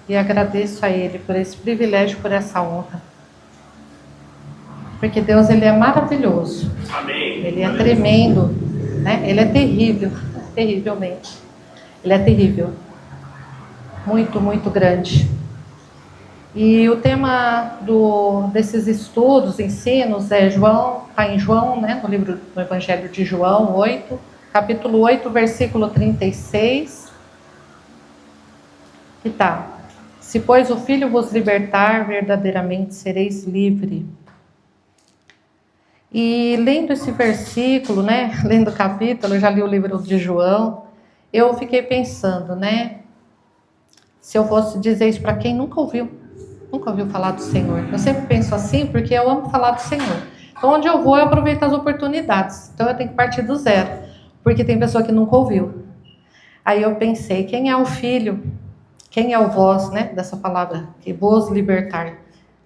e agradeço a Ele por esse privilégio, por essa honra. Porque Deus, Ele é maravilhoso. Amém. Ele é tremendo, né? Ele é terrível, terrivelmente. Ele é terrível. Muito, muito grande. E o tema desses estudos, ensinos, está em João, né? No livro do Evangelho de João 8, capítulo 8, versículo 36. Que tá. Se, pois, o Filho vos libertar, verdadeiramente sereis livre. E lendo esse versículo, né? Lendo o capítulo, eu já li o livro de João, eu fiquei pensando, né? Se eu fosse dizer isso para quem nunca ouviu falar do Senhor. Eu sempre penso assim porque eu amo falar do Senhor. Então, onde eu vou, eu aproveito as oportunidades. Então, eu tenho que partir do zero, porque tem pessoa que nunca ouviu. Aí eu pensei, quem é o Filho? Quem é o vós, né, dessa palavra? Que vos libertar.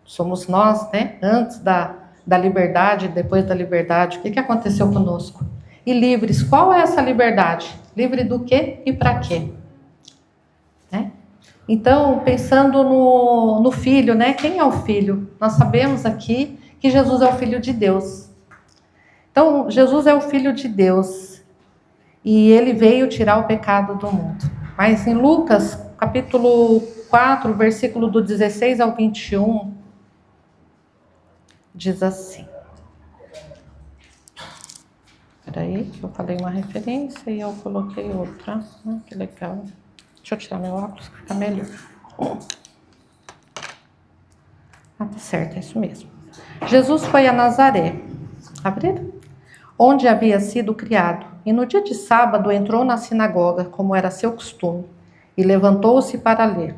Somos nós, né? Antes da liberdade, depois da liberdade. O que aconteceu conosco? E livres, qual é essa liberdade? Livre do quê e para quê? Né? Então, pensando no Filho, né? Quem é o Filho? Nós sabemos aqui que Jesus é o Filho de Deus. Então, Jesus é o Filho de Deus. E Ele veio tirar o pecado do mundo. Mas em Lucas, capítulo 4, versículo do 16 ao 21, diz assim. Peraí, eu falei uma referência e eu coloquei outra. Que legal. Deixa eu tirar meu óculos, que fica melhor. Tá certo, é isso mesmo. Jesus foi a Nazaré, abriram? Onde havia sido criado, e no dia de sábado entrou na sinagoga, como era seu costume, e levantou-se para ler.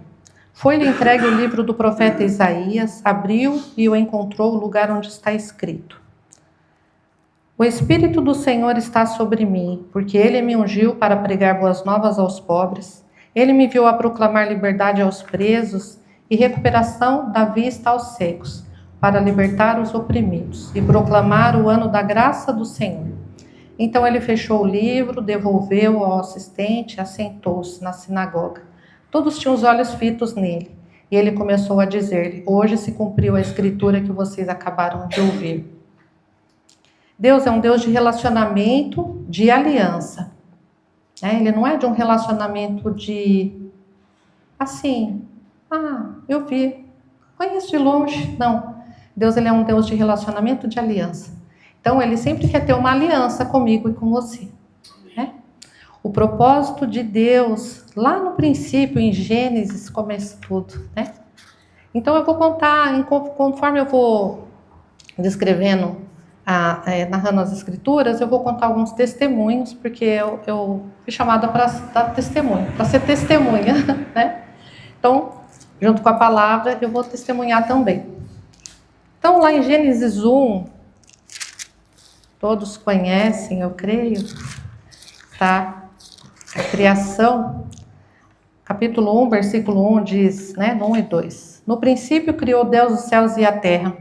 Foi-lhe entregue o livro do profeta Isaías, abriu e o encontrou no lugar onde está escrito: O Espírito do Senhor está sobre mim, porque Ele me ungiu para pregar boas novas aos pobres. Ele me enviou a proclamar liberdade aos presos e recuperação da vista aos cegos, para libertar os oprimidos e proclamar o ano da graça do Senhor. Então ele fechou o livro, devolveu ao assistente e assentou-se na sinagoga. Todos tinham os olhos fitos nele. E ele começou a dizer-lhe: Hoje se cumpriu a escritura que vocês acabaram de ouvir. Deus é um Deus de relacionamento, de aliança. Ele não é de um relacionamento de, assim, eu vi, conheço de longe. Não. Deus, ele é um Deus de relacionamento, de aliança. Então, ele sempre quer ter uma aliança comigo e com você. Né? O propósito de Deus, lá no princípio, em Gênesis, começa tudo. Né? Então, eu vou contar, conforme eu vou descrevendo, narrando as escrituras, eu vou contar alguns testemunhos, porque eu fui chamada para dar testemunho, para ser testemunha. Né? Então, junto com a palavra, eu vou testemunhar também. Então, lá em Gênesis 1, todos conhecem, eu creio, tá? A criação, capítulo 1, versículo 1 diz, né, no 1 e 2. No princípio criou Deus os céus e a terra.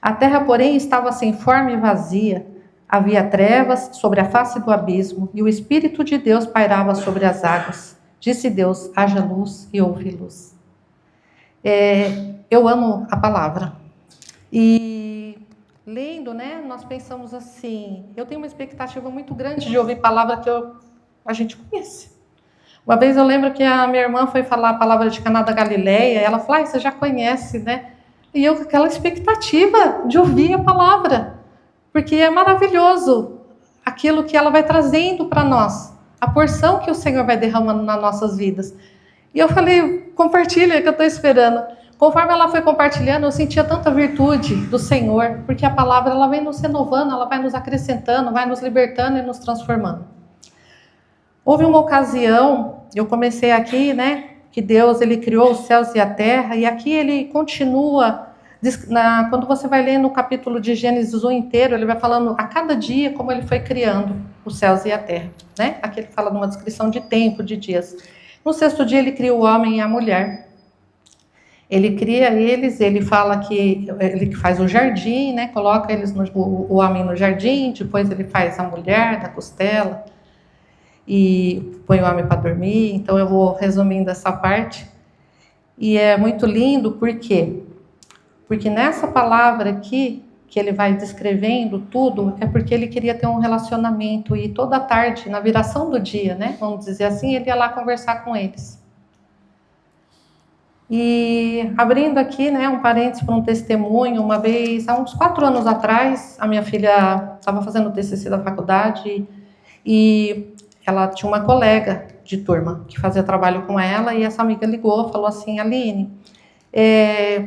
A terra, porém, estava sem forma e vazia. Havia trevas sobre a face do abismo, e o Espírito de Deus pairava sobre as águas. Disse Deus: haja luz, e houve luz. Eu amo a palavra. E lendo, né, nós pensamos assim, eu tenho uma expectativa muito grande de ouvir palavra que a gente conhece. Uma vez eu lembro que a minha irmã foi falar a palavra de Caná da Galileia, e ela falou: você já conhece, né? E eu com aquela expectativa de ouvir a palavra, porque é maravilhoso aquilo que ela vai trazendo para nós, a porção que o Senhor vai derramando nas nossas vidas. E eu falei: compartilha, que eu estou esperando. Conforme ela foi compartilhando, eu sentia tanta virtude do Senhor, porque a palavra, ela vem nos renovando, ela vai nos acrescentando, vai nos libertando e nos transformando. Houve uma ocasião, eu comecei aqui, né, que Deus, ele criou os céus e a terra, e aqui ele continua, quando você vai ler no capítulo de Gênesis 1 inteiro, ele vai falando a cada dia como ele foi criando os céus e a terra, né? Aqui ele fala de uma descrição de tempo, de dias. No sexto dia ele cria o homem e a mulher. Ele cria eles, ele fala que ele faz o jardim, né? Coloca eles o homem no jardim, depois ele faz a mulher da costela e põe o homem para dormir. Então eu vou resumindo essa parte. E é muito lindo, por quê? Porque nessa palavra aqui, que ele vai descrevendo tudo, é porque ele queria ter um relacionamento, e toda tarde, na viração do dia, né, vamos dizer assim, ele ia lá conversar com eles. E abrindo aqui, né, um parênteses para um testemunho, uma vez, há uns 4 anos atrás, a minha filha estava fazendo o TCC da faculdade e ela tinha uma colega de turma que fazia trabalho com ela, e essa amiga ligou, falou assim: Aline,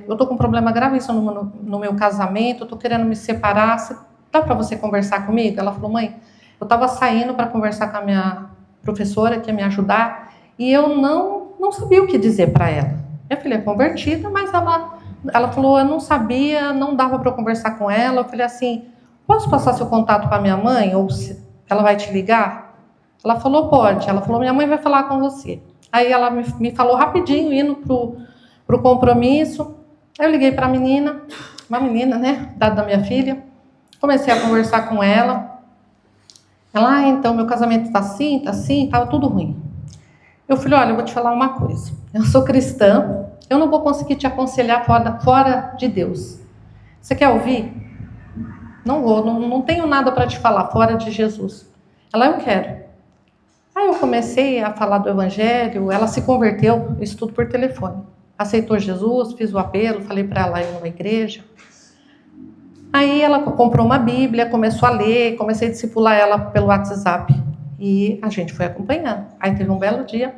eu tô com um problema gravíssimo no meu casamento, eu tô querendo me separar, dá para você conversar comigo? Ela falou: mãe, eu estava saindo para conversar com a minha professora, que ia me ajudar, e eu não sabia o que dizer para ela. Minha filha é convertida, mas ela falou: eu não sabia, não dava para eu conversar com ela. Eu falei assim: posso passar seu contato para minha mãe? Ou ela vai te ligar? Ela falou: pode. Ela falou: minha mãe vai falar com você. Aí ela me falou rapidinho, indo pro compromisso. Aí eu liguei para a menina, uma menina, né, da minha filha. Comecei a conversar com ela. Ela: então, meu casamento tá assim, tava tudo ruim. Eu falei: olha, eu vou te falar uma coisa. Eu sou cristã, eu não vou conseguir te aconselhar fora de Deus. Você quer ouvir? Não vou, não tenho nada para te falar fora de Jesus. Ela: eu quero. Aí eu comecei a falar do evangelho, ela se converteu, isso tudo por telefone. Aceitou Jesus, fiz o apelo, falei para ela ir numa igreja. Aí ela comprou uma Bíblia, começou a ler, comecei a discipular ela pelo WhatsApp. E a gente foi acompanhando. Aí teve um belo dia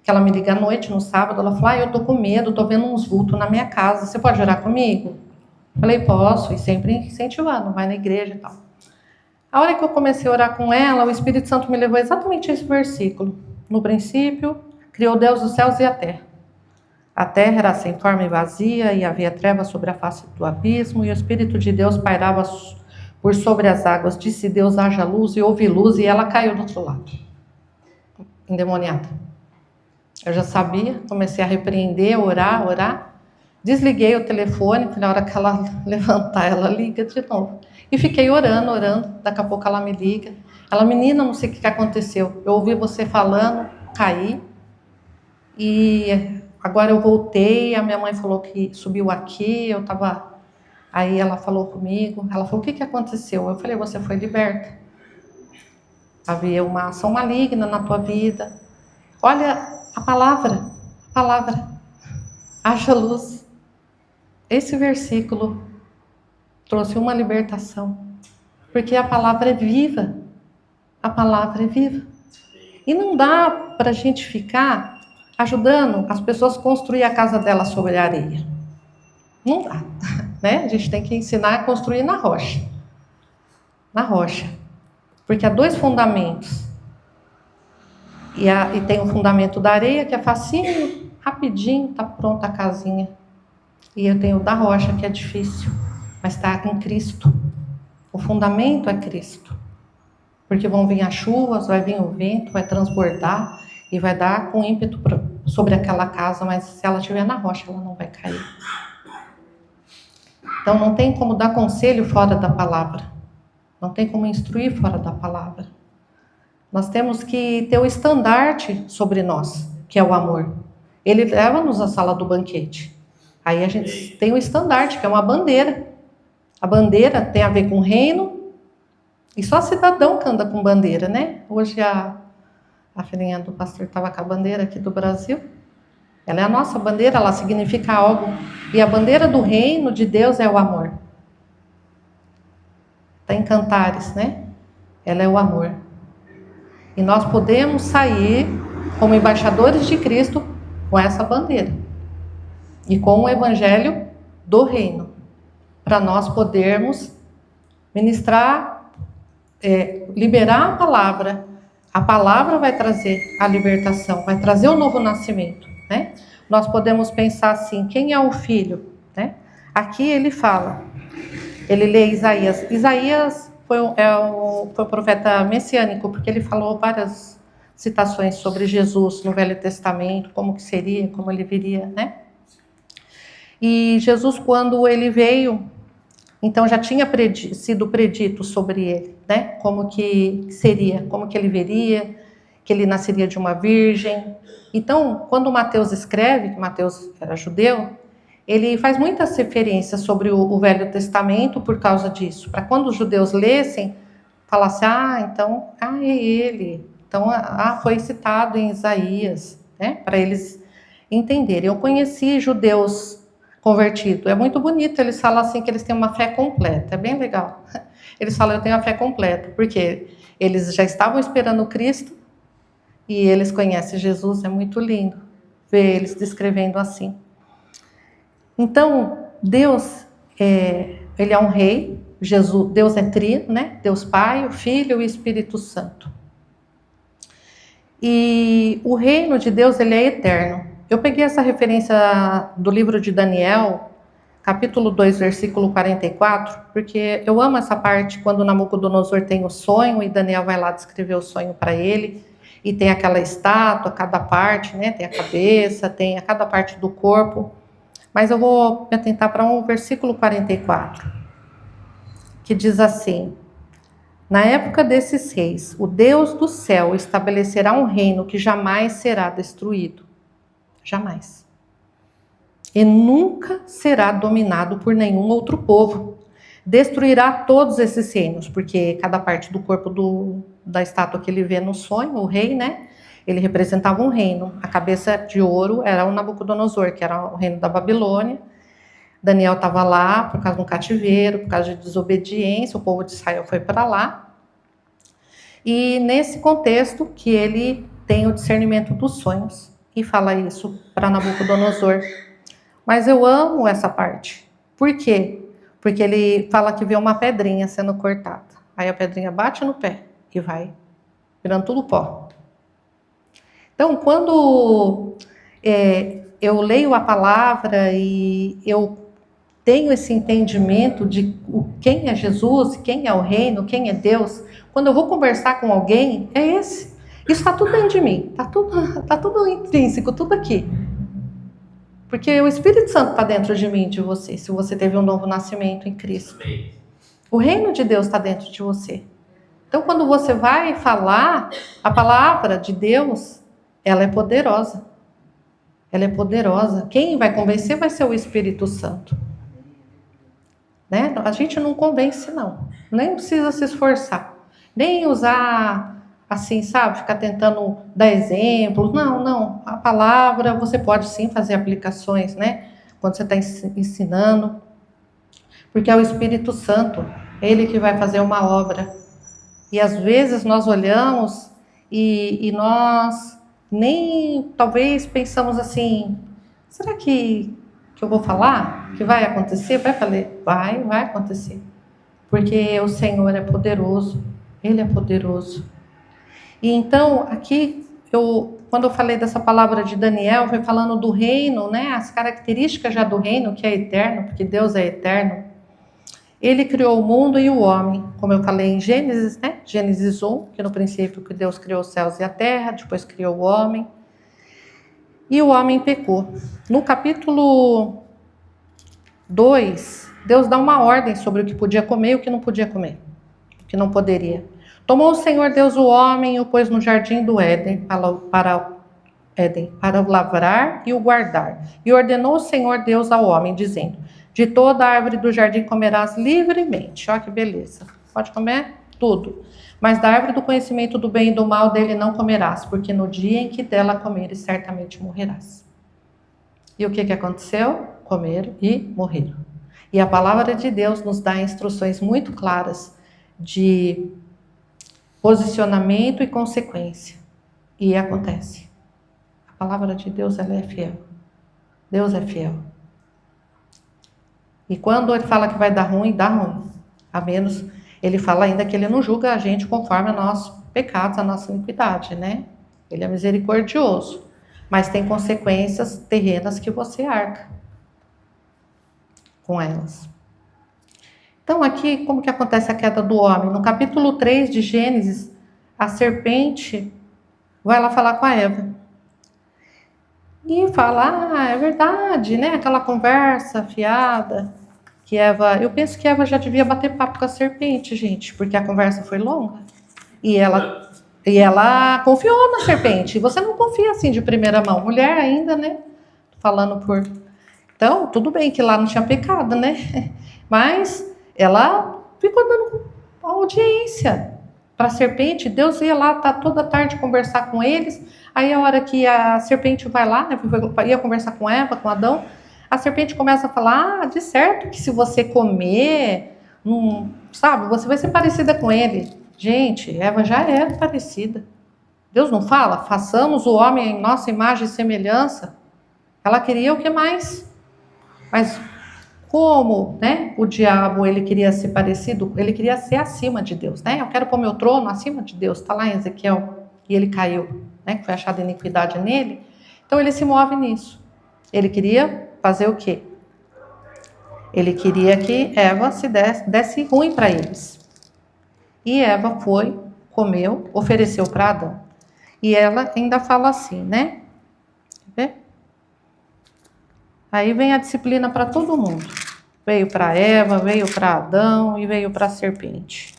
que ela me liga à noite, no sábado, ela falou: eu tô com medo, tô vendo uns vultos na minha casa, você pode orar comigo? Falei: posso, e sempre incentivando, vai na igreja e tal. A hora que eu comecei a orar com ela, o Espírito Santo me levou exatamente a esse versículo. No princípio, criou Deus os céus e a terra. A terra era sem forma e vazia, e havia trevas sobre a face do abismo, e o Espírito de Deus pairava por sobre as águas. Disse Deus: haja luz, e houve luz, e ela caiu do outro lado, endemoniada. Eu já sabia, comecei a repreender, orar. Desliguei o telefone, falei: na hora que ela levantar, ela liga de novo. E fiquei orando. Daqui a pouco ela me liga. Ela: menina, não sei o que aconteceu. Eu ouvi você falando, caí. E agora eu voltei, a minha mãe falou que subiu aqui, eu estava... Aí ela falou comigo, ela falou: o que aconteceu? Eu falei: você foi liberta. Havia uma ação maligna na tua vida. Olha a palavra, haja luz. Esse versículo trouxe uma libertação, porque a palavra é viva. A palavra é viva. E não dá para a gente ficar ajudando as pessoas a construir a casa delas sobre a areia. Não dá, né? A gente tem que ensinar a construir na rocha. Na rocha. Porque há 2 fundamentos. E tem o fundamento da areia, que é facinho, rapidinho, tá pronta a casinha. E eu tenho o da rocha, que é difícil, mas está em Cristo. O fundamento é Cristo. Porque vão vir as chuvas, vai vir o vento, vai transbordar e vai dar com ímpeto sobre aquela casa, mas se ela estiver na rocha, ela não vai cair. Então não tem como dar conselho fora da palavra. Não tem como instruir fora da palavra. Nós temos que ter o estandarte sobre nós, que é o amor. Ele leva-nos à sala do banquete. Aí a gente tem o estandarte, que é uma bandeira. A bandeira tem a ver com o reino, e só cidadão que anda com bandeira, né? Hoje a filhinha do pastor estava com a bandeira aqui do Brasil. Ela é a nossa bandeira, ela significa algo. E a bandeira do reino de Deus é o amor. Está em Cantares, né? Ela é o amor. E nós podemos sair como embaixadores de Cristo com essa bandeira. E com o evangelho do reino. Para nós podermos ministrar, liberar a palavra. A palavra vai trazer a libertação, vai trazer o novo nascimento, né? Nós podemos pensar assim: quem é o filho? Né? Aqui ele fala, ele lê Isaías. Isaías foi o profeta messiânico, porque ele falou várias citações sobre Jesus no Velho Testamento, como que seria, como ele viria, né? E Jesus, quando ele veio, então já tinha sido predito sobre ele, né? Como que seria, como que ele viria. que ele nasceria de uma virgem. Então, quando Mateus escreve, que Mateus era judeu, ele faz muitas referências sobre o Velho Testamento por causa disso, para quando os judeus lessem, falassem, então, é ele. Então, foi citado em Isaías, né, para eles entenderem. Eu conheci judeus convertidos, é muito bonito, eles falam assim que eles têm uma fé completa, é bem legal. Eles falam, eu tenho a fé completa, porque eles já estavam esperando Cristo e eles conhecem Jesus, é muito lindo ver eles descrevendo assim. Então, Deus, ele é um rei, Jesus, Deus é trino, né? Deus Pai, o Filho e o Espírito Santo. E o reino de Deus, ele é eterno. Eu peguei essa referência do livro de Daniel, capítulo 2, versículo 44, porque eu amo essa parte quando Nabucodonosor tem o sonho e Daniel vai lá descrever o sonho para ele, e tem aquela estátua, cada parte, né? Tem a cabeça, tem a cada parte do corpo. Mas eu vou me atentar para um versículo 44, que diz assim: na época desses reis, o Deus do céu estabelecerá um reino que jamais será destruído. Jamais. E nunca será dominado por nenhum outro povo. Destruirá todos esses reinos, porque cada parte do corpo da estátua que ele vê no sonho, o rei, né? Ele representava um reino. A cabeça de ouro era o Nabucodonosor, que era o reino da Babilônia. Daniel estava lá por causa de um cativeiro, por causa de desobediência, o povo de Israel foi para lá. E nesse contexto que ele tem o discernimento dos sonhos e fala isso para Nabucodonosor. Mas eu amo essa parte. Por quê? Porque ele fala que vê uma pedrinha sendo cortada. Aí a pedrinha bate no pé e vai virando tudo pó. Então, quando eu leio a palavra e eu tenho esse entendimento de quem é Jesus, quem é o reino, quem é Deus, quando eu vou conversar com alguém, é esse. Isso está tudo dentro de mim, está tudo intrínseco, tudo aqui. Porque o Espírito Santo está dentro de mim, de você, se você teve um novo nascimento em Cristo. O reino de Deus está dentro de você. Então, quando você vai falar, a palavra de Deus, ela é poderosa. Ela é poderosa. Quem vai convencer vai ser o Espírito Santo. Né? A gente não convence, não. Nem precisa se esforçar. Nem usar, assim, sabe? Ficar tentando dar exemplos. Não. A palavra, você pode sim fazer aplicações, né? Quando você está ensinando. Porque é o Espírito Santo. Ele que vai fazer uma obra. E às vezes nós olhamos e nós nem talvez pensamos assim, será que eu vou falar? Que vai acontecer? Vai acontecer. Porque o Senhor é poderoso. Ele é poderoso. E então, aqui, quando eu falei dessa palavra de Daniel, foi falando do reino, né? As características já do reino, que é eterno, porque Deus é eterno. Ele criou o mundo e o homem, como eu falei em Gênesis, né? Gênesis 1, que no princípio que Deus criou os céus e a terra, depois criou o homem. E o homem pecou. No capítulo 2, Deus dá uma ordem sobre o que podia comer e o que não podia comer, o que não poderia. Tomou o Senhor Deus o homem e o pôs no jardim do Éden, para o lavrar e o guardar. E ordenou o Senhor Deus ao homem, dizendo: de toda a árvore do jardim comerás livremente. Olha que beleza. Pode comer tudo. Mas da árvore do conhecimento do bem e do mal dele não comerás, porque no dia em que dela comeres, certamente morrerás. E o que aconteceu? Comeram e morreram. E a palavra de Deus nos dá instruções muito claras de posicionamento e consequência. E acontece. A palavra de Deus, ela é fiel. Deus é fiel. E quando ele fala que vai dar ruim, dá ruim. A menos, ele fala ainda que ele não julga a gente conforme a nossos pecados, a nossa iniquidade, né? Ele é misericordioso. Mas tem consequências terrenas que você arca com elas. Então aqui, como que acontece a queda do homem? No capítulo 3 de Gênesis, a serpente vai lá falar com a Eva. E fala, é verdade, né? Aquela conversa fiada que Eva... Eu penso que Eva já devia bater papo com a serpente, gente, porque a conversa foi longa. E ela E ela confiou na serpente. Você não confia assim de primeira mão. Mulher ainda, né? Falando por... Então, tudo bem que lá não tinha pecado, né? Mas ela ficou dando audiência para a serpente. Deus ia lá, tá toda tarde conversar com eles. Aí a hora que a serpente vai lá, né, ia conversar com Eva, com Adão, a serpente começa a falar, de certo que se você comer, sabe, você vai ser parecida com ele. Gente, Eva já era parecida. Deus não fala, façamos o homem em nossa imagem e semelhança. Ela queria o que mais? Mas como, né, o diabo, ele queria ser parecido, ele queria ser acima de Deus, né? Eu quero pôr meu trono acima de Deus, está lá em Ezequiel, e ele caiu, né, que foi achada iniquidade nele. Então ele se move nisso. Ele queria fazer o quê? Ele queria que Eva se desse ruim para eles. E Eva foi, comeu, ofereceu para Adão. E ela ainda fala assim, né? Quer ver? Aí vem a disciplina para todo mundo. Veio para Eva, veio para Adão e veio para a serpente.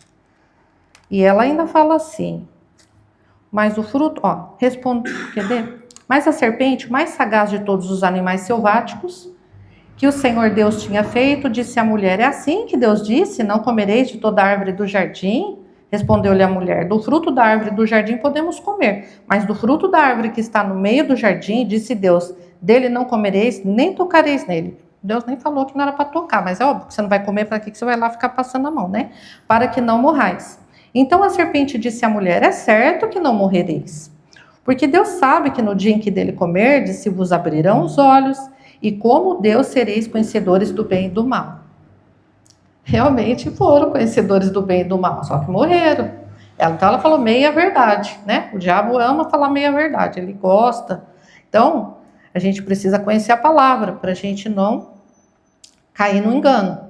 E ela ainda fala assim, mas o fruto, ó, responde, quer ver? Mas a serpente, mais sagaz de todos os animais selváticos, que o Senhor Deus tinha feito, disse à mulher, é assim que Deus disse, não comereis de toda árvore do jardim? Respondeu-lhe a mulher, do fruto da árvore do jardim podemos comer, mas do fruto da árvore que está no meio do jardim, disse Deus, dele não comereis, nem tocareis nele. Deus nem falou que não era para tocar, mas é óbvio que você não vai comer, para que você vai lá ficar passando a mão, né? Para que não morrais. Então a serpente disse à mulher, é certo que não morrereis, porque Deus sabe que no dia em que dele comerdes, se vos abrirão os olhos, e como Deus sereis conhecedores do bem e do mal. Realmente foram conhecedores do bem e do mal, só que morreram. Então ela falou meia verdade, né? O diabo ama falar meia verdade, ele gosta. Então, a gente precisa conhecer a palavra, para a gente não cair no engano.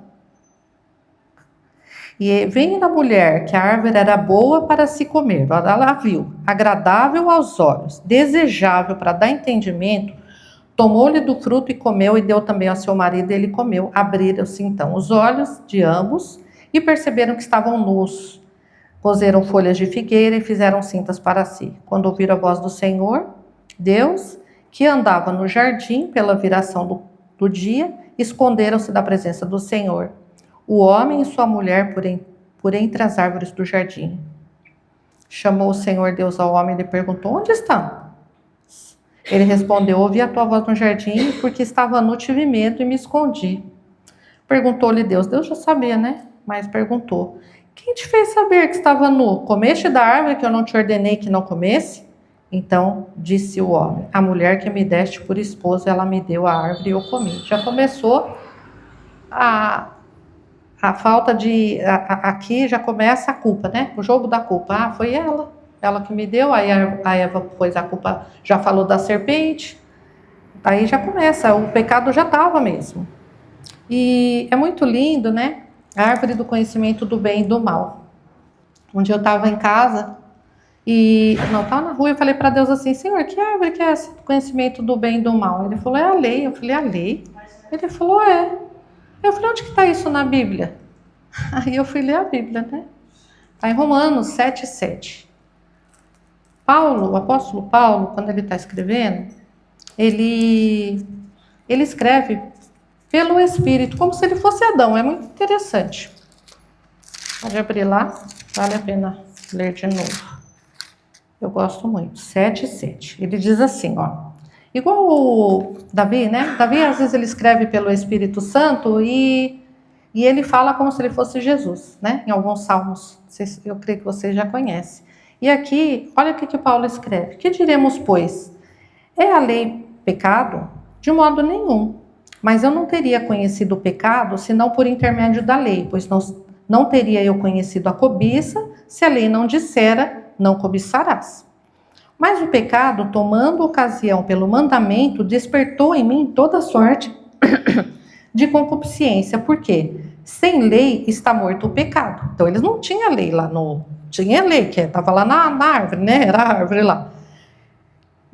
E vendo a mulher que a árvore era boa para se comer, ela viu, agradável aos olhos, desejável para dar entendimento, tomou-lhe do fruto e comeu, e deu também ao seu marido, e ele comeu. Abriram-se então os olhos de ambos e perceberam que estavam nus. Coseram folhas de figueira e fizeram cintas para si. Quando ouviram a voz do Senhor, Deus, que andava no jardim pela viração do dia, esconderam-se da presença do Senhor, o homem e sua mulher por entre as árvores do jardim. Chamou o Senhor Deus ao homem e lhe perguntou, onde estão? Ele respondeu, ouvi a tua voz no jardim, porque estava nu, tive medo e me escondi. Perguntou-lhe Deus, Deus já sabia, né? Mas perguntou, quem te fez saber que estava nu? Comeste da árvore que eu não te ordenei que não comesse? Então disse o homem, a mulher que me deste por esposa, ela me deu a árvore e eu comi. Já começou a falta de... aqui já começa a culpa, né? O jogo da culpa. Ah, foi ela que me deu. Aí a Eva pôs a culpa, já falou da serpente. Aí já começa, o pecado já estava mesmo. E é muito lindo, né? A árvore do conhecimento do bem e do mal. Um dia eu estava em casa e não estava na rua, eu falei para Deus assim, Senhor, que árvore que é essa do conhecimento do bem e do mal? Ele falou, é a lei. Eu falei, a lei? Ele falou, é. Eu falei, onde que está isso na Bíblia? Aí eu fui ler a Bíblia, né? Está em Romanos 7:7. Paulo, o apóstolo Paulo, quando ele está escrevendo, ele escreve pelo Espírito, como se ele fosse Adão. É muito interessante. Pode abrir lá, vale a pena ler de novo. Eu gosto muito. 7:7. Ele diz assim, ó. Igual o Davi, né? Davi, às vezes, ele escreve pelo Espírito Santo e ele fala como se ele fosse Jesus, né? Em alguns salmos, eu creio que vocês já conhecem. E aqui, olha o que Paulo escreve. Que diremos, pois? É a lei pecado? De modo nenhum. Mas eu não teria conhecido o pecado, senão por intermédio da lei, pois não teria eu conhecido a cobiça, se a lei não dissera, não cobiçarás. Mas o pecado, tomando ocasião pelo mandamento, despertou em mim toda sorte de concupiscência. Por quê? Sem lei está morto o pecado. Então eles não tinham lei lá tinha lei, que estava lá na árvore, né? Era a árvore lá.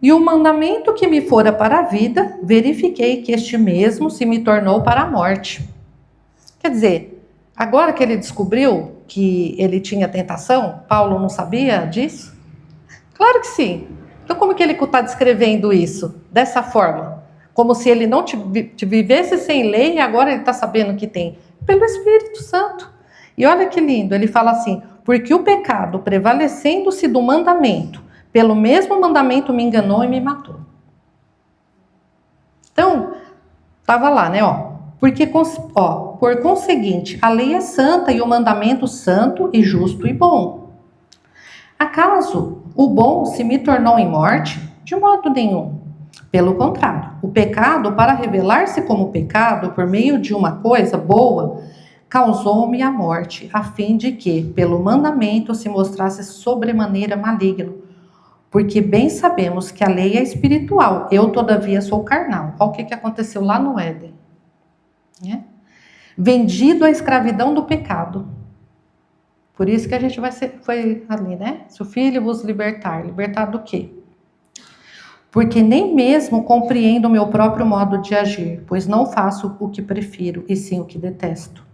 E o mandamento que me fora para a vida, verifiquei que este mesmo se me tornou para a morte. Quer dizer, agora que ele descobriu que ele tinha tentação, Paulo não sabia disso? Claro que sim. Então como que ele está descrevendo isso? Dessa forma. Como se ele não te vivesse sem lei e agora ele está sabendo que tem. Pelo Espírito Santo. E olha que lindo, ele fala assim, porque o pecado, prevalecendo-se do mandamento, pelo mesmo mandamento me enganou e me matou. Então, estava lá, né, porque, por conseguinte, a lei é santa e o mandamento santo e justo e bom. Acaso o bom se me tornou em morte? De modo nenhum. Pelo contrário, o pecado, para revelar-se como pecado por meio de uma coisa boa, causou-me a morte, a fim de que, pelo mandamento, se mostrasse sobremaneira maligno. Porque bem sabemos que a lei é espiritual, eu todavia sou carnal. Olha o que aconteceu lá no Éden. Vendido à escravidão do pecado. Por isso que a gente foi ali, né? Se o Filho vos libertar. Libertar do quê? Porque nem mesmo compreendo o meu próprio modo de agir, pois não faço o que prefiro, e sim o que detesto.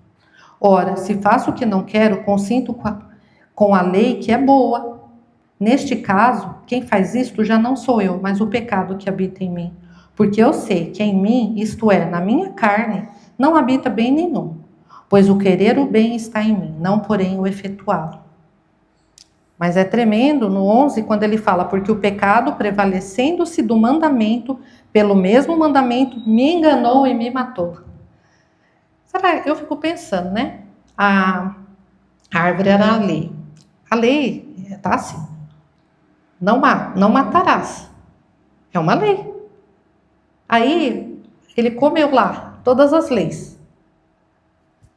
Ora, se faço o que não quero, consinto com a lei que é boa. Neste caso, quem faz isto já não sou eu, mas o pecado que habita em mim. Porque eu sei que em mim, isto é, na minha carne, não habita bem nenhum. Pois o querer o bem está em mim, não porém o efetuá-lo. Mas é tremendo no 11, quando ele fala, porque o pecado, prevalecendo-se do mandamento, pelo mesmo mandamento, me enganou e me matou. Eu fico pensando, né? A árvore era a lei. A lei está assim. Não matarás. É uma lei. Aí, ele comeu lá todas as leis.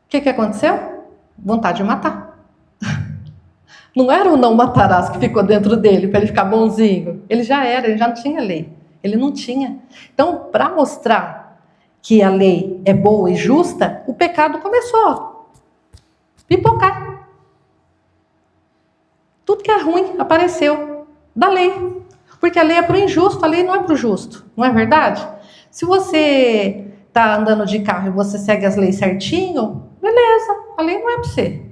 O que aconteceu? Vontade de matar. Não era o não matarás que ficou dentro dele, para ele ficar bonzinho. Ele já não tinha lei. Ele não tinha. Então, para mostrar que a lei é boa e justa, o pecado começou a pipocar. Tudo que é ruim apareceu da lei. Porque a lei é para o injusto, a lei não é para o justo. Não é verdade? Se você está andando de carro e você segue as leis certinho, beleza, a lei não é para você.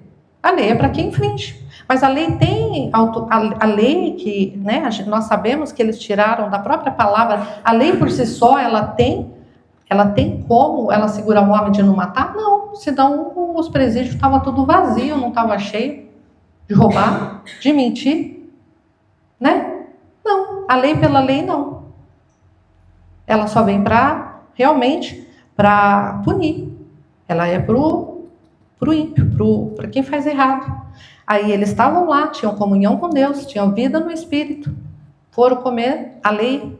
A lei é para quem infringe. Mas a lei tem, a lei que, né, nós sabemos que eles tiraram da própria palavra, a lei por si só, ela tem como ela segurar o homem de não matar? Não, senão os presídios estavam tudo vazio, não estava cheio de roubar, de mentir, né? Não, a lei pela lei não. Ela só vem realmente para punir. Ela é pro ímpio, para quem faz errado. Aí eles estavam lá, tinham comunhão com Deus, tinham vida no Espírito, foram comer a lei.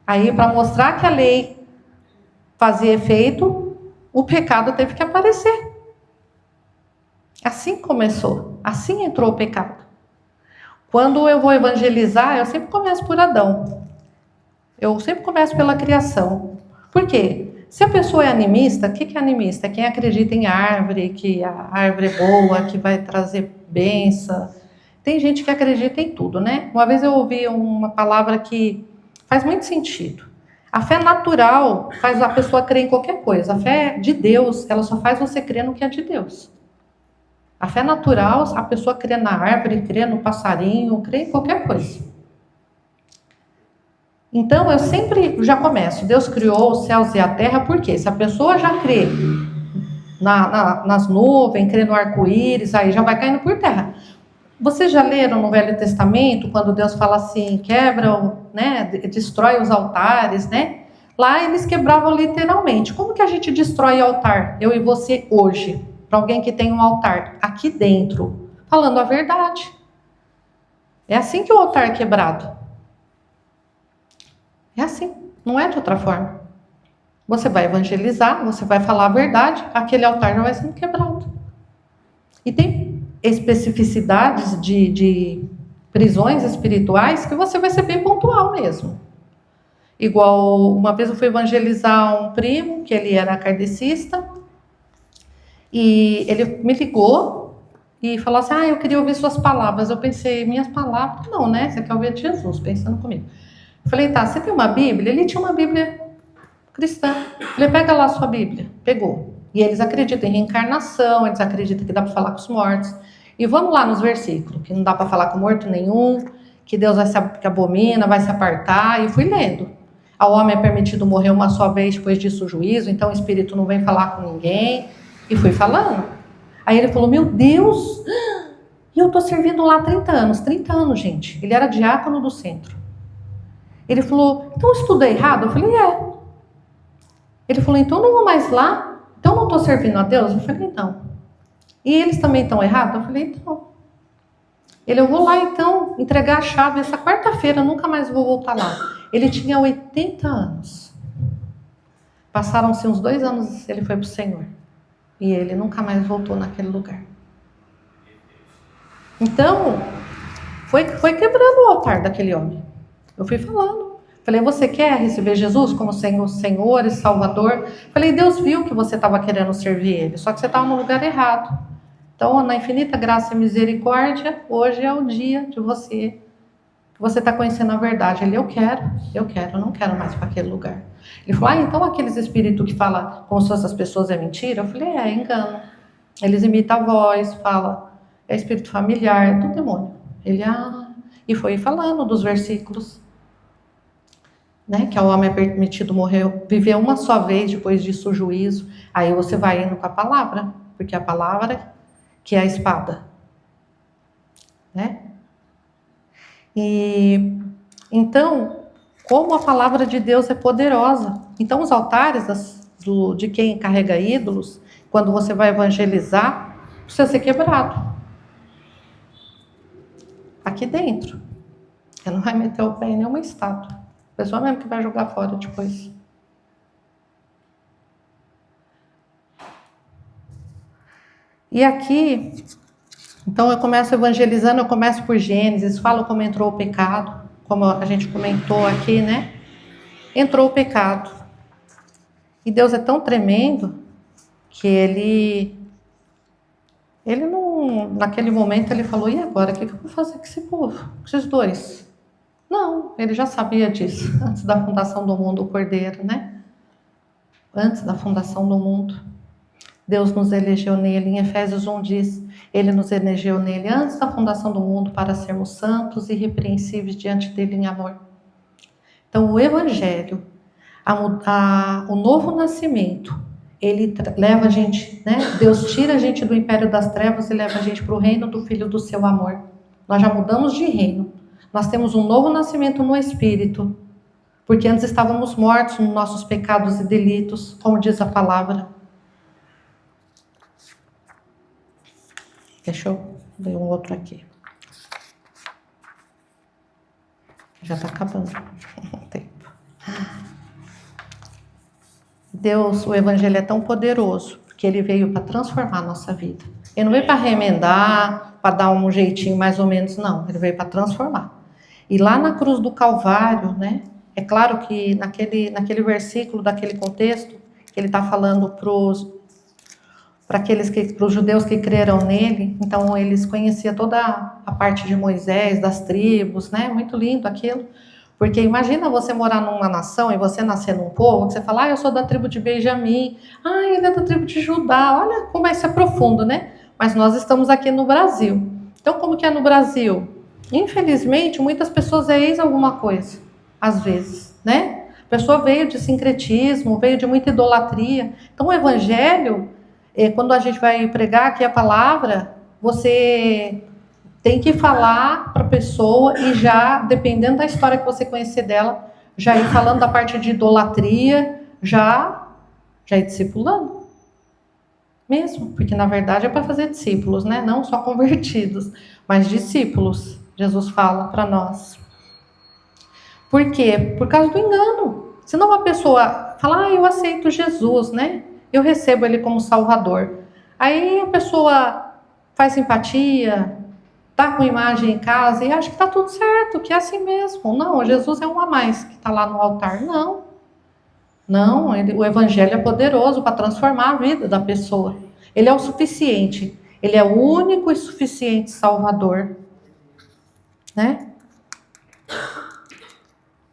Aí para mostrar que a lei fazia efeito, o pecado teve que aparecer. Assim começou, assim entrou o pecado. Quando eu vou evangelizar, eu sempre começo por Adão. Eu sempre começo pela criação. Por quê? Se a pessoa é animista, o que é animista? É quem acredita em árvore, que a árvore é boa, que vai trazer bênção. Tem gente que acredita em tudo, né? Uma vez eu ouvi uma palavra que faz muito sentido. A fé natural faz a pessoa crer em qualquer coisa. A fé de Deus, ela só faz você crer no que é de Deus. A fé natural, a pessoa crê na árvore, crê no passarinho, crê em qualquer coisa. Então, eu sempre já começo. Deus criou os céus e a terra, por quê? Se a pessoa já crê nas nuvens, crê no arco-íris, aí já vai caindo por terra. Vocês já leram no Velho Testamento, quando Deus fala assim, quebra, né, destrói os altares, né? Lá eles quebravam literalmente. Como que a gente destrói altar, eu e você, hoje? Para alguém que tem um altar aqui dentro, falando a verdade. É assim que o altar é quebrado. É assim, não é de outra forma. Você vai evangelizar, você vai falar a verdade, aquele altar já vai sendo quebrado. E tem especificidades de prisões espirituais que você vai ser bem pontual mesmo. Igual, uma vez eu fui evangelizar um primo, que ele era kardecista, e ele me ligou e falou assim, eu queria ouvir suas palavras. Eu pensei, minhas palavras? Não, né? Você quer ouvir de Jesus, pensando comigo. Eu falei, tá, você tem uma Bíblia? Ele tinha uma Bíblia cristã. Eu falei, pega lá a sua Bíblia. Pegou. E eles acreditam em reencarnação, eles acreditam que dá para falar com os mortos. E vamos lá nos versículos, que não dá para falar com morto nenhum, que Deus que abomina, vai se apartar, e fui lendo. Ao homem é permitido morrer uma só vez, depois disso o juízo, então o Espírito não vem falar com ninguém, e fui falando. Aí ele falou, meu Deus, e eu estou servindo lá há 30 anos, gente. Ele era diácono do centro. Ele falou, então eu estudei errado? Eu falei, é. Ele falou, então não vou mais lá? Então não estou servindo a Deus? Eu falei, não. E eles também estão errados? Eu falei, então. Eu vou lá então entregar a chave essa quarta-feira, nunca mais vou voltar lá. Ele tinha 80 anos. Passaram-se uns 2 anos, ele foi para o Senhor. E ele nunca mais voltou naquele lugar. Então, foi quebrando o altar daquele homem. Eu fui falando. Falei, você quer receber Jesus como Senhor e Salvador? Falei, Deus viu que você estava querendo servir Ele, só que você estava no lugar errado. Então, na infinita graça e misericórdia, hoje é o dia de você, que você está conhecendo a verdade. Ele, eu não quero mais para aquele lugar. Ele falou, então aqueles espíritos que falam como se essas pessoas é mentira? Eu falei, é engano. Eles imitam a voz, falam, é espírito familiar, é do demônio. Ele, e foi falando dos versículos. Né, que ao homem é permitido morrer, viver uma só vez, depois disso o juízo. Aí você vai indo com a palavra, porque a palavra que é a espada. Né? E então, como a palavra de Deus é poderosa. Então os altares de quem carrega ídolos, quando você vai evangelizar, precisa ser quebrado. Aqui dentro. Você não vai meter o pé em nenhuma estátua. A pessoa mesmo que vai jogar fora depois. E aqui, então eu começo evangelizando, eu começo por Gênesis, falo como entrou o pecado, como a gente comentou aqui, né? Entrou o pecado. E Deus é tão tremendo que ele não, naquele momento ele falou, e agora, o que eu vou fazer com esse povo, com esses dois? Não, ele já sabia disso, antes da fundação do mundo, o Cordeiro, né? Antes da fundação do mundo. Deus nos elegeu nele, em Efésios 1 diz, ele nos elegeu nele antes da fundação do mundo para sermos santos e irrepreensíveis diante dele em amor. Então, o Evangelho, o novo nascimento, ele leva a gente, né? Deus tira a gente do império das trevas e leva a gente para o reino do Filho do seu amor. Nós já mudamos de reino. Nós temos um novo nascimento no Espírito, porque antes estávamos mortos nos nossos pecados e delitos, como diz a palavra. Deixa eu ver um outro aqui. Já está acabando o tempo. Deus, o Evangelho é tão poderoso, porque ele veio para transformar a nossa vida. Ele não veio para remendar, para dar um jeitinho mais ou menos, não. Ele veio para transformar. E lá na cruz do Calvário, né? É claro que naquele versículo, daquele contexto, ele está falando para os judeus que creram nele. Então eles conheciam toda a parte de Moisés, das tribos, né? Muito lindo aquilo. Porque imagina você morar numa nação e você nascer num povo, que você fala, eu sou da tribo de Benjamim, ele é da tribo de Judá, olha como isso é profundo, né? Mas nós estamos aqui no Brasil. Então como que é no Brasil? Infelizmente, muitas pessoas é ex alguma coisa, às vezes, né? A pessoa veio de sincretismo, veio de muita idolatria. Então o Evangelho, quando a gente vai pregar aqui a palavra, você tem que falar para a pessoa e já, dependendo da história que você conhecer dela, já ir falando da parte de idolatria, já ir discipulando. Mesmo, porque na verdade é para fazer discípulos, né? Não só convertidos, mas discípulos, Jesus fala para nós. Por quê? Por causa do engano. Senão uma pessoa fala, eu aceito Jesus, né? Eu recebo ele como Salvador. Aí a pessoa faz simpatia, tá com imagem em casa e acha que tá tudo certo, que é assim mesmo. Não, Jesus é um a mais que está lá no altar. Não, o Evangelho é poderoso para transformar a vida da pessoa. Ele é o suficiente. Ele é o único e suficiente Salvador. Né?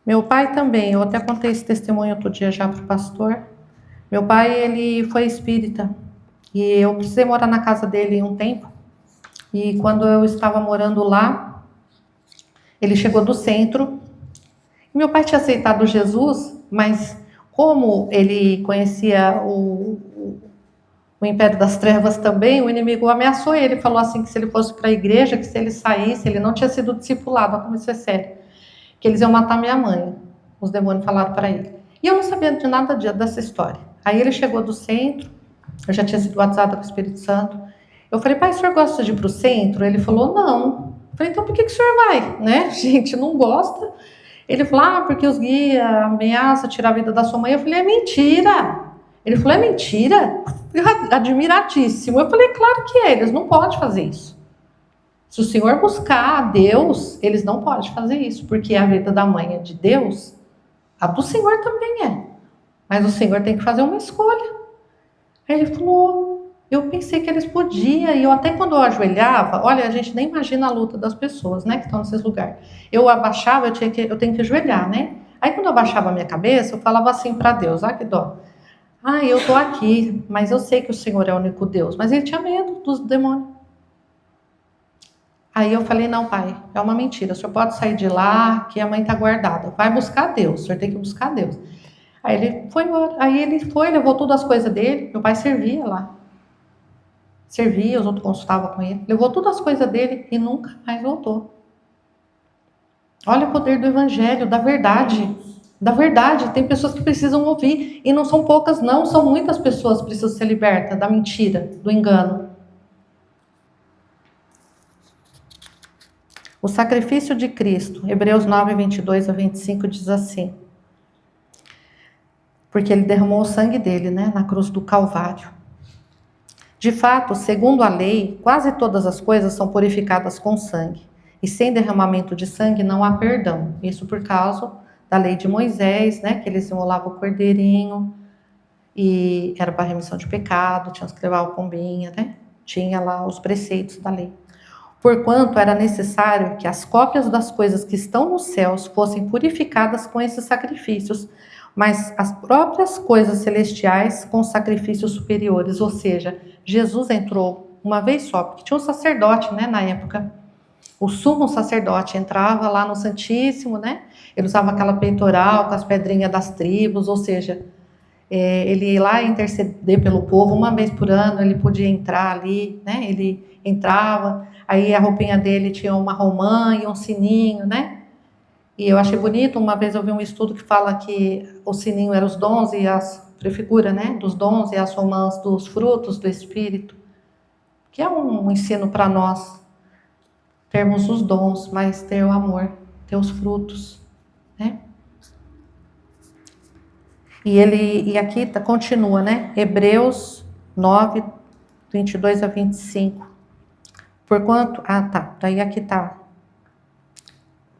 Meu pai também, eu até contei esse testemunho outro dia já para o pastor. Meu pai, ele foi espírita. E eu precisei morar na casa dele um tempo. E quando eu estava morando lá, Ele chegou do centro. Meu pai tinha aceitado Jesus, mas como ele conhecia o império das trevas também, o inimigo ameaçou ele, falou assim que se ele fosse para a igreja, que se ele saísse, ele não tinha sido discipulado, como isso é sério, que eles iam matar minha mãe. Os demônios falaram para ele. E eu não sabia de nada dessa história. Aí ele chegou do centro, eu já tinha sido batizada com o Espírito Santo. Eu falei, pai, o senhor gosta de ir para o centro? Ele falou, não. Eu falei, então por que o senhor vai? Né? Gente, não gosta. Ele falou, porque os guias ameaçam tirar a vida da sua mãe. Eu falei, é mentira. Ele falou, é mentira? Admiradíssimo. Eu falei, claro que é, eles não podem fazer isso. Se o senhor buscar a Deus, eles não podem fazer isso, porque a vida da mãe é de Deus, a do senhor também é. Mas o senhor tem que fazer uma escolha. Aí ele falou, eu pensei que eles podiam, e eu até quando eu ajoelhava, olha, a gente nem imagina a luta das pessoas, né, que estão nesses lugares. Eu abaixava, eu tenho que ajoelhar, né? Aí quando eu abaixava a minha cabeça, eu falava assim para Deus, que dó. Eu tô aqui, mas eu sei que o Senhor é o único Deus. Mas ele tinha medo dos demônios. Aí eu falei, não, pai, é uma mentira. O senhor pode sair de lá, que a mãe tá guardada. Vai buscar Deus, o senhor tem que buscar Deus. Aí ele foi embora. Aí ele foi, levou todas as coisas dele. Meu pai servia lá. Servia, os outros consultavam com ele. Levou todas as coisas dele e nunca mais voltou. Olha o poder do evangelho, da verdade. Da verdade, tem pessoas que precisam ouvir. E não são poucas, não. São muitas pessoas que precisam ser libertas da mentira, do engano. O sacrifício de Cristo, Hebreus 9, 22 a 25, diz assim. Porque ele derramou o sangue dele, né, na cruz do Calvário. De fato, segundo a lei, quase todas as coisas são purificadas com sangue. E sem derramamento de sangue não há perdão. Isso por causa da lei de Moisés, né, que eles imolavam o cordeirinho, e era para remissão de pecado, tinham que levar o pombinha, né? Tinha lá os preceitos da lei. Porquanto era necessário que as cópias das coisas que estão nos céus fossem purificadas com esses sacrifícios, mas as próprias coisas celestiais com sacrifícios superiores, ou seja, Jesus entrou uma vez só, porque tinha um sacerdote, né, na época. O sumo sacerdote entrava lá no Santíssimo, né? Ele usava aquela peitoral com as pedrinhas das tribos, ou seja, ele ia lá interceder pelo povo uma vez por ano, ele podia entrar ali, né? Ele entrava, aí a roupinha dele tinha uma romã e um sininho, né? E eu achei bonito, uma vez eu vi um estudo que fala que o sininho era os dons e as prefigura, né? Dos dons e as romãs dos frutos do Espírito, que é um ensino para nós, termos os dons, mas ter o amor, ter os frutos, né? E aqui continua, né? Hebreus 9, 22 a 25. Porquanto, daí aqui tá.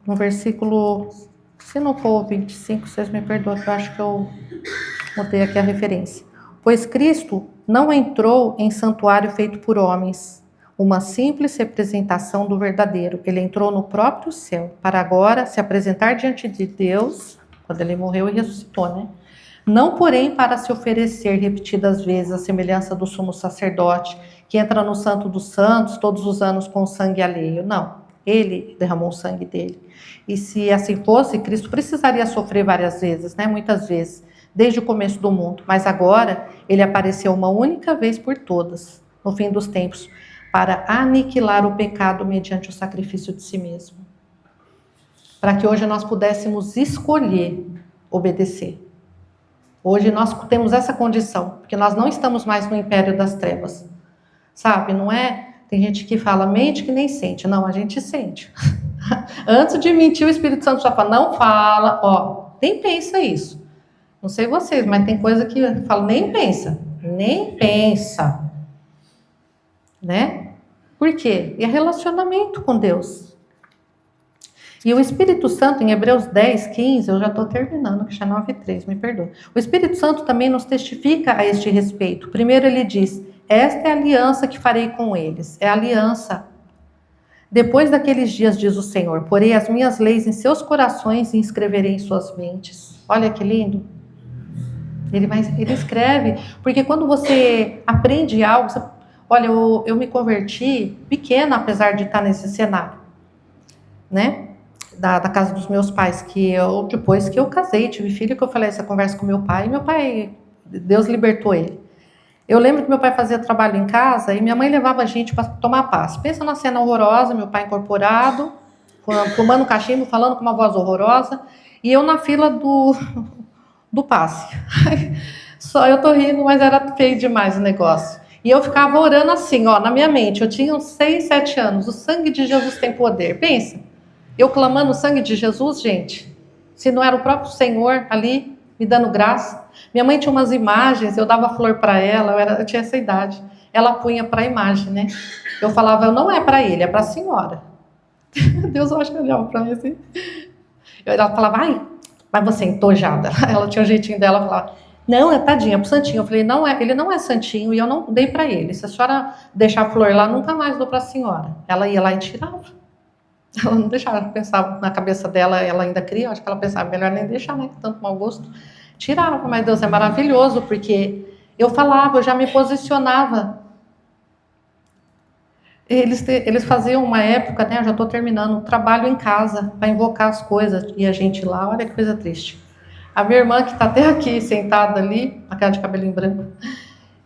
No versículo, se não for 25, vocês me perdoam, que eu acho que eu mudei aqui a referência. Pois Cristo não entrou em santuário feito por homens, uma simples representação do verdadeiro. Ele entrou no próprio céu, para agora se apresentar diante de Deus, quando ele morreu e ressuscitou, né? Não, porém, para se oferecer repetidas vezes a semelhança do sumo sacerdote, que entra no Santo dos Santos todos os anos com sangue alheio. Não, ele derramou o sangue dele. E se assim fosse, Cristo precisaria sofrer várias vezes, né? Muitas vezes, desde o começo do mundo. Mas agora, ele apareceu uma única vez por todas, no fim dos tempos, para aniquilar o pecado mediante o sacrifício de si mesmo. Para que hoje nós pudéssemos escolher obedecer. Hoje nós temos essa condição, porque nós não estamos mais no império das trevas. Sabe, não é? Tem gente que fala, mente que nem sente. Não, a gente sente. Antes de mentir, o Espírito Santo já fala, não fala, nem pensa isso. Não sei vocês, mas tem coisa que eu falo, nem pensa. Né? Por quê? E é relacionamento com Deus. E o Espírito Santo, em Hebreus 10, 15, eu já estou terminando, que já é 9:3, me perdoa. O Espírito Santo também nos testifica a este respeito. Primeiro ele diz, esta é a aliança que farei com eles. É a aliança. Depois daqueles dias, diz o Senhor, porei as minhas leis em seus corações e escreverei em suas mentes. Olha que lindo. Ele escreve, porque quando você aprende algo, olha, eu me converti pequena, apesar de estar nesse cenário, né? da casa dos meus pais, que depois que eu casei, tive filho, que eu falei essa conversa com meu pai, Deus libertou ele. Eu lembro que meu pai fazia trabalho em casa e minha mãe levava a gente para tomar paz. Pensa numa cena horrorosa, meu pai incorporado, fumando cachimbo, falando com uma voz horrorosa, e eu na fila do passe. Só eu tô rindo, mas era feio demais o negócio. E eu ficava orando assim, ó, na minha mente. Eu tinha uns 6, 7 anos. O sangue de Jesus tem poder. Pensa, eu clamando o sangue de Jesus, gente. Se não era o próprio Senhor ali me dando graça. Minha mãe tinha umas imagens, eu dava flor para ela, eu tinha essa idade. Ela punha para a imagem, né? Eu falava, não é para ele, é para a senhora. Deus, eu acho que olhava para mim assim. Ela falava, ai, mas você é entojada. Ela tinha um jeitinho dela, falava, não, é tadinha, é pro santinho. Eu falei, não é, ele não é santinho e eu não dei para ele. Se a senhora deixar a flor lá, nunca mais dou para a senhora. Ela ia lá e tirava. Ela não deixava, pensava na cabeça dela, ela ainda cria, acho que ela pensava, melhor nem deixar, né, tanto mau gosto. Tirava, mas Deus é maravilhoso, porque eu falava, eu já me posicionava. Eles faziam uma época, né, eu já estou terminando, um trabalho em casa, para invocar as coisas, e a gente lá, olha que coisa triste. A minha irmã, que está até aqui, sentada ali, aquela de cabelinho branco,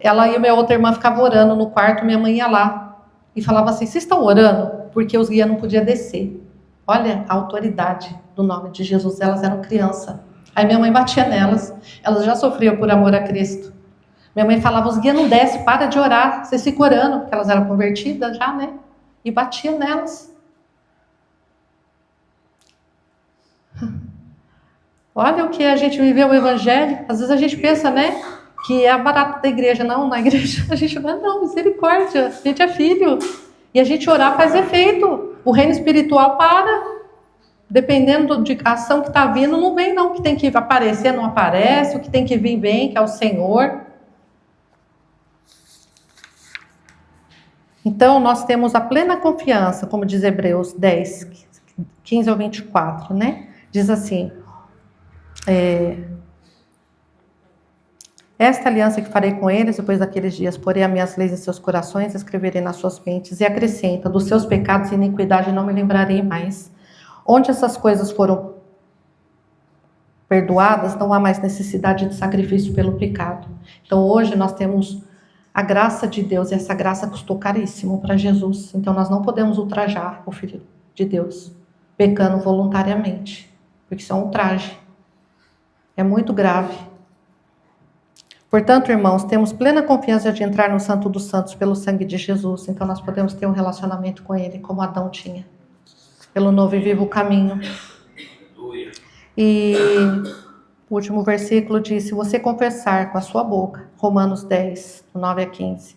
ela e a minha outra irmã ficavam orando no quarto, minha mãe ia lá, e falava assim, vocês estão orando? Porque os guias não podiam descer. Olha a autoridade do nome de Jesus, elas eram crianças. Aí minha mãe batia nelas, elas já sofriam por amor a Cristo. Minha mãe falava, os guias não descem, para de orar, vocês ficam orando, porque elas eram convertidas já, né? E batia nelas. Olha o que a gente viveu o evangelho, às vezes a gente pensa, né, que é a barata da igreja. Não, na igreja a gente não, misericórdia, a gente é filho. E a gente orar faz efeito. O reino espiritual para. Dependendo de ação que está vindo, não vem não. O que tem que aparecer, não aparece. O que tem que vir, vem, que é o Senhor. Então, nós temos a plena confiança, como diz Hebreus 10, 15 ao 24, né? Diz assim, esta aliança que farei com eles depois daqueles dias, porei as minhas leis em seus corações, escreverei nas suas mentes, e acrescenta, dos seus pecados e iniquidade não me lembrarei mais. Onde essas coisas foram perdoadas, não há mais necessidade de sacrifício pelo pecado. Então hoje nós temos a graça de Deus, e essa graça custou caríssimo para Jesus. Então nós não podemos ultrajar o Filho de Deus, pecando voluntariamente, porque isso é um ultraje. É muito grave. Portanto, irmãos, temos plena confiança de entrar no Santo dos Santos pelo sangue de Jesus. Então nós podemos ter um relacionamento com Ele, como Adão tinha. Pelo novo e vivo caminho. E o último versículo diz, se você confessar com a sua boca, Romanos 10, 9 a 15,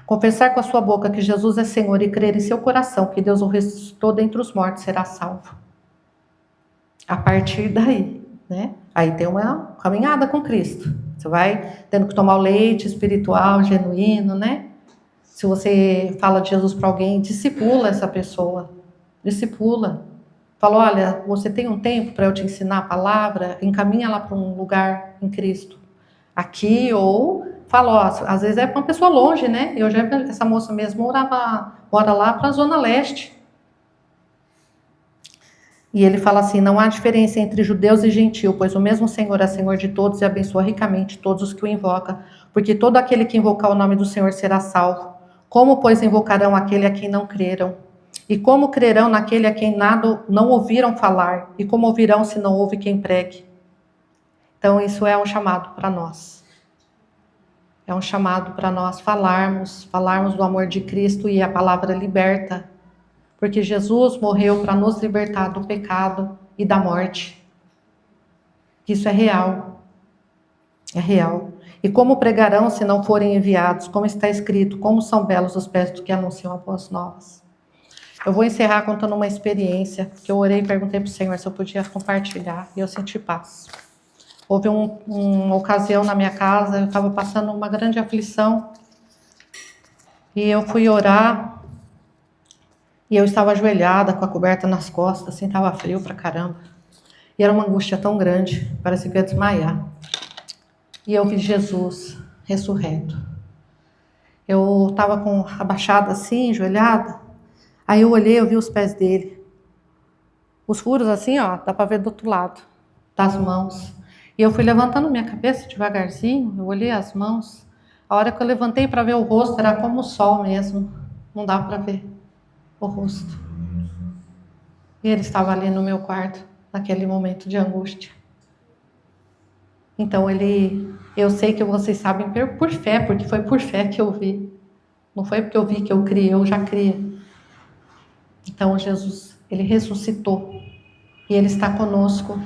confessar com a sua boca que Jesus é Senhor e crer em seu coração que Deus o ressuscitou dentre os mortos, será salvo. A partir daí, né? Aí tem uma caminhada com Cristo. Você vai tendo que tomar o leite espiritual, genuíno, né? Se você fala de Jesus para alguém, discipula essa pessoa. Discipula. Fala, olha, você tem um tempo para eu te ensinar a palavra? Encaminha lá para um lugar em Cristo. Aqui, ou fala, ó, às vezes é para uma pessoa longe, né? Eu já, essa moça mesmo mora lá para a Zona Leste. E ele fala assim, não há diferença entre judeus e gentil, pois o mesmo Senhor é Senhor de todos e abençoa ricamente todos os que o invocam, porque todo aquele que invocar o nome do Senhor será salvo. Como, pois, invocarão aquele a quem não creram? E como crerão naquele a quem nada não ouviram falar? E como ouvirão se não ouve quem pregue? Então isso é um chamado para nós. É um chamado para nós falarmos do amor de Cristo, e a palavra liberta. Porque Jesus morreu para nos libertar do pecado e da morte. Isso é real. É real. E como pregarão se não forem enviados? Como está escrito, como são belos os pés do que anunciam as boas novas. Eu vou encerrar contando uma experiência que eu orei e perguntei para o Senhor se eu podia compartilhar, e eu senti paz. Houve uma ocasião na minha casa, eu estava passando uma grande aflição, e eu fui orar, e eu estava ajoelhada, com a coberta nas costas, assim, estava frio pra caramba. E era uma angústia tão grande, parecia que eu ia desmaiar. E eu vi Jesus ressurreto. Eu estava abaixada assim, ajoelhada. Aí eu olhei, eu vi os pés dele. Os furos assim, ó, dá para ver do outro lado das mãos. E eu fui levantando minha cabeça devagarzinho, eu olhei as mãos. A hora que eu levantei para ver o rosto, era como o sol mesmo. Não dava para ver o rosto. E ele estava ali no meu quarto, naquele momento de angústia. Então eu sei que vocês sabem por fé, porque foi por fé que eu vi. Não foi porque eu vi que eu criei, eu já criei. Então Jesus, ele ressuscitou. E ele está conosco.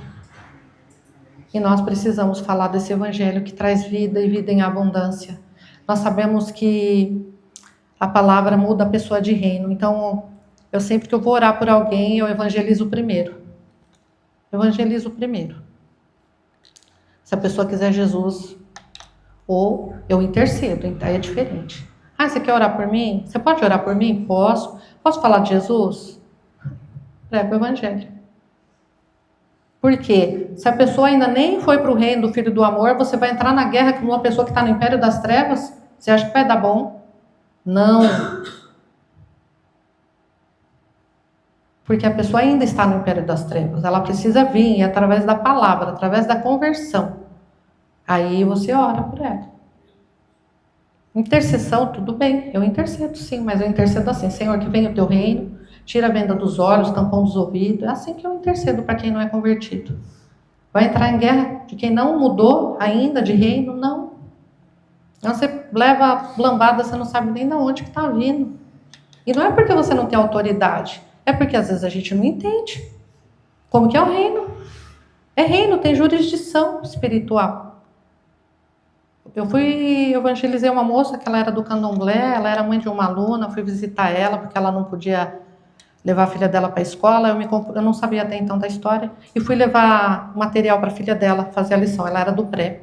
E nós precisamos falar desse evangelho que traz vida e vida em abundância. Nós sabemos que a palavra muda a pessoa de reino. Então, eu sempre que eu vou orar por alguém, eu evangelizo primeiro. Evangelizo primeiro. Se a pessoa quiser Jesus, ou eu intercedo, então é diferente. Ah, você quer orar por mim? Você pode orar por mim? Posso. Posso falar de Jesus? Prega o evangelho. Porque se a pessoa ainda nem foi para o reino do Filho do Amor, você vai entrar na guerra com uma pessoa que está no império das trevas? Você acha que vai dar bom? Não. Porque a pessoa ainda está no império das trevas. Ela precisa vir através da palavra, através da conversão. Aí você ora por ela. Intercessão, tudo bem. Eu intercedo sim, mas eu intercedo assim. Senhor, que venha o teu reino. Tira a venda dos olhos, tampão dos ouvidos. É assim que eu intercedo para quem não é convertido. Vai entrar em guerra de quem não mudou ainda de reino? Não. Então você leva lambada, você não sabe nem de onde que está vindo. E não é porque você não tem autoridade. É porque às vezes a gente não entende. Como que é o reino? É reino, tem jurisdição espiritual. Eu evangelizei uma moça que ela era do candomblé, ela era mãe de uma aluna, fui visitar ela porque ela não podia levar a filha dela para a escola, eu não sabia até então da história, e fui levar material para a filha dela fazer a lição, ela era do pré.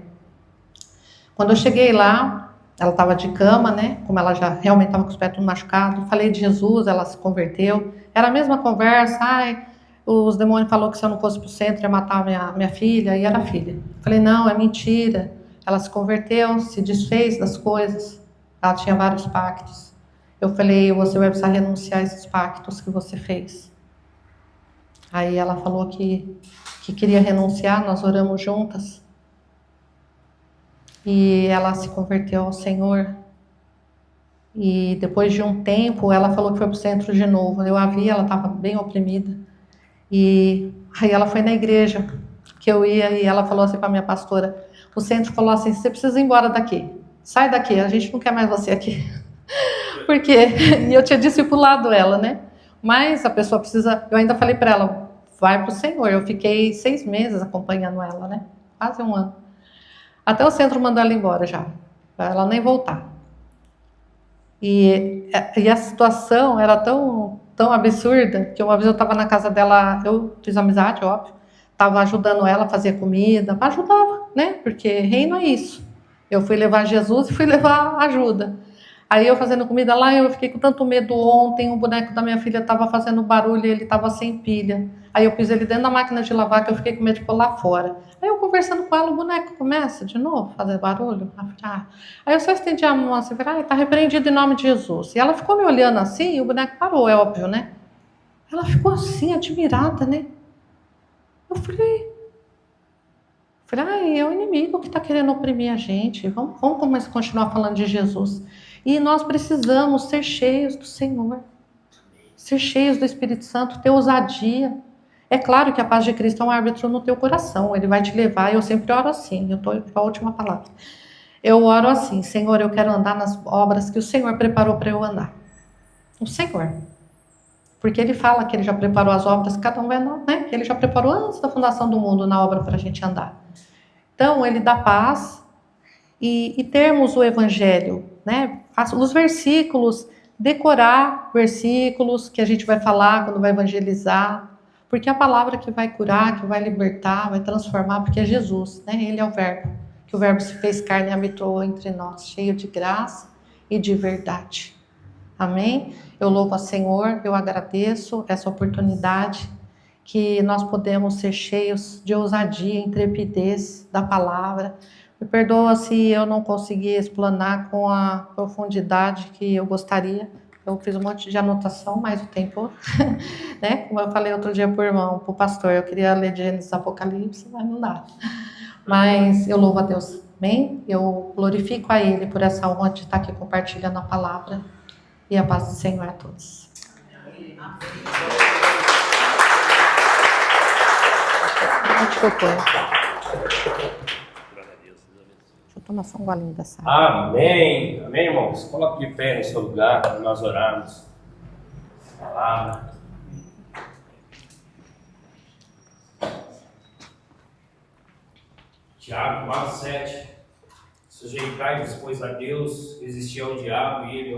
Quando eu cheguei lá, ela estava de cama, né, como ela já realmente estava com os pés tudo machucados, falei de Jesus, ela se converteu, era a mesma conversa, os demônios falaram que se eu não fosse para o centro ia matar minha filha, e era a filha. Falei, não, é mentira, ela se converteu, se desfez das coisas, ela tinha vários pactos. Eu falei, você vai precisar renunciar a esses pactos que você fez. Aí ela falou que queria renunciar, nós oramos juntas. E ela se converteu ao Senhor. E depois de um tempo, ela falou que foi para o centro de novo. Eu a vi, ela estava bem oprimida. E aí ela foi na igreja que eu ia e ela falou assim para minha pastora, o centro falou assim, você precisa ir embora daqui. Sai daqui, a gente não quer mais você aqui. Porque e eu tinha discipulado ela, né? Mas a pessoa precisa... Eu ainda falei para ela, vai para o Senhor. Eu fiquei 6 meses acompanhando ela, né? Quase 1 ano. Até o centro mandou ela embora já, para ela nem voltar. E a situação era tão absurda que uma vez eu estava na casa dela, eu fiz amizade, óbvio, estava ajudando ela a fazer comida, ajudava, né? Porque reino é isso. Eu fui levar Jesus e fui levar ajuda. Aí eu fazendo comida lá, eu fiquei com tanto medo ontem, o boneco da minha filha estava fazendo barulho e ele estava sem pilha. Aí eu pus ele dentro da máquina de lavar, que eu fiquei com medo de pular fora. Aí eu conversando com ela, o boneco começa de novo a fazer barulho. Aí eu só estendi a mão assim, falei, tá repreendido em nome de Jesus. E ela ficou me olhando assim e o boneco parou, é óbvio, né? Ela ficou assim, admirada, né? Eu falei, é o inimigo que está querendo oprimir a gente. Vamos começar a continuar falando de Jesus. E nós precisamos ser cheios do Senhor, ser cheios do Espírito Santo, ter ousadia. É claro que a paz de Cristo é um árbitro no teu coração, ele vai te levar. Eu sempre oro assim, eu estou com a última palavra. Eu oro assim, Senhor, eu quero andar nas obras que o Senhor preparou para eu andar. O Senhor. Porque ele fala que ele já preparou as obras, cada um vai andar, né? Ele já preparou antes da fundação do mundo na obra para a gente andar. Então, ele dá paz e termos o evangelho, né? Os versículos, decorar versículos que a gente vai falar quando vai evangelizar, porque é a palavra que vai curar, que vai libertar, vai transformar, porque é Jesus, né? Ele é o verbo, que o verbo se fez carne e habitou entre nós, cheio de graça e de verdade. Amém? Eu louvo ao Senhor, eu agradeço essa oportunidade que nós podemos ser cheios de ousadia, intrepidez da palavra. Me perdoa se eu não consegui explanar com a profundidade que eu gostaria, Eu fiz um monte de anotação, mas o tempo, né? Como eu falei outro dia pro pastor, eu queria ler de Gênesis Apocalipse, mas não dá. Mas eu louvo a Deus, amém? Eu glorifico a Ele por essa honra de estar aqui compartilhando a palavra. E a paz do Senhor a todos. Onde que eu ponho? Deixa eu tomar só um golinho dessa água. Amém. Amém, irmãos? Coloque de pé no seu lugar para nós orarmos. Palavra. Tiago 4:7. Sujeitai-vos, pois, a Deus, resistir ao diabo e ele,